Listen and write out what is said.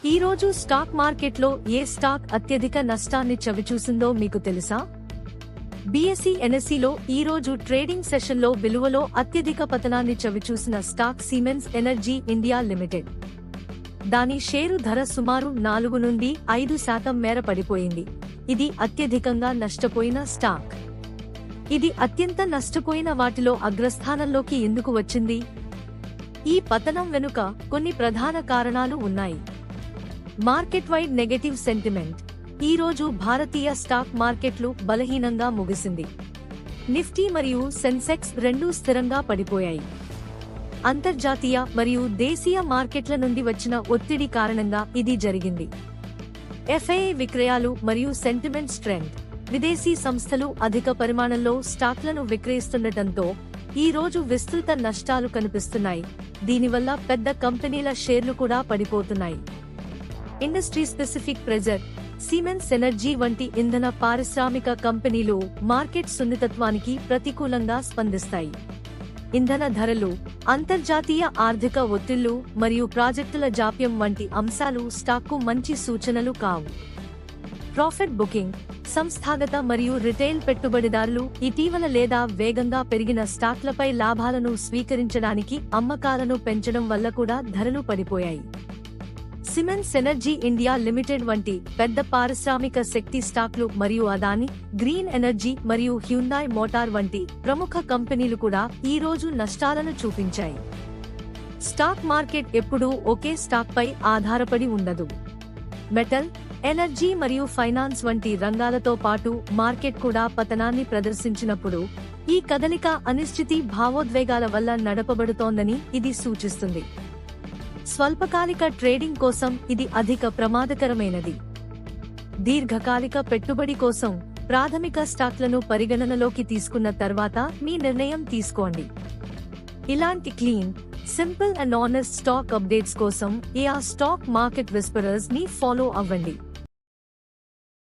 ఈ రోజు స్టాక్ మార్కెట్లో ఏ స్టాక్ అత్యధిక నష్టాన్ని చవిచూసిందో మీకు తెలుసా? బీఎస్ఈ ఎన్ఎస్ఈలో ఈ రోజు ట్రేడింగ్ సెషన్లో విలువలో అత్యధిక పతనాన్ని చవిచూసిన stock Siemens Energy India Limited. దాని షేరు ధర సుమారు 4 నుండి 5% మేర పడిపోయింది. ఇది అత్యధికంగా నష్టపోయిన స్టాక్. ఇది అత్యంత నష్టపోయిన వాటిలో అగ్రస్థానంలోకి ఎందుకు వచ్చింది? ఈ పతనం వెనుక కొన్ని ప్రధాన కారణాలు ఉన్నాయి. Market wide negative sentiment. ఈ రోజు భారతీయ స్టాక్ మార్కెట్లు బలహీనంగా ముగిసింది. నిఫ్టీ మరియు సెన్సెక్స్ రెండూ స్థిరంగా పడిపోయాయి. అంతర్జాతీయ మరియు దేశీయ మార్కెట్ల నుండి వచ్చిన ఒత్తిడి కారణంగా ఇది జరిగింది. ఎఫ్ఐఐ విక్రయాలు మరియు సెంటిమెంట్ ట్రెండ్. విదేశీ సంస్థలు అధిక పరిమాణంలో స్టాక్లను విక్రయిస్తుండటంతో ఈ రోజు విస్తృత నష్టాలు కనిపిస్తున్నాయి. దీనివల్ల పెద్ద కంపెనీల షేర్లు కూడా పడిపోతున్నాయి. Industry specific pressure. Siemens energy వంటి ఇంధన పారిశ్రామిక కంపెనీలు మార్కెట్ సున్నితత్వానికి ప్రతికూలంగా స్పందిస్తాయి. ఇంధన ధరలు, అంతర్జాతీయ ఆర్థిక ఒత్తిళ్లు మరియు ప్రాజెక్టుల జాప్యం వంటి అంశాలు స్టాక్కు మంచి సూచనలు కావు. Profit booking. సంస్థాగత మరియు రిటైల్ పెట్టుబడిదారులు ఇటీవల లేదా వేగంగా పెరిగిన స్టాక్లపై లాభాలను స్వీకరించడానికి అమ్మకాలను పెంచడం వల్ల కూడా ధరలు పడిపోయాయి. సిమెన్స్ ఎనర్జీ ఇండియా లిమిటెడ్ వంటి పెద్ద పారిశ్రామిక శక్తి స్టాక్లు మరియు అదాని, గ్రీన్ ఎనర్జీ మరియు హ్యుండాయ్ మోటార్ వంటి ప్రముఖ కంపెనీలు కూడా ఈ రోజు నష్టాలను చూపించాయి. స్టాక్ మార్కెట్ ఎప్పుడూ ఒకే స్టాక్పై ఆధారపడి ఉండదు. మెటల్, ఎనర్జీ మరియు ఫైనాన్స్ వంటి రంగాలతో పాటు మార్కెట్ కూడా పతనాన్ని ప్రదర్శించినప్పుడు ఈ కదలిక అనిశ్చితి భావోద్వేగాల వల్ల నడపబడుతోందని ఇది సూచిస్తుంది. స్వల్పకాలిక ట్రేడింగ్ కోసం ఇది అధిక ప్రమాదకరమైనది. దీర్ఘకాలిక పెట్టుబడి కోసం ప్రాథమిక స్టాక్లను పరిగణనలోకి తీసుకున్న తర్వాత మీ నిర్ణయం తీసుకోండి. ఇలాంటి clean, simple and honest stock updates కోసం ఏఆర్ స్టాక్ మార్కెట్ విస్పరర్స్ ని ఫాలో అవ్వండి.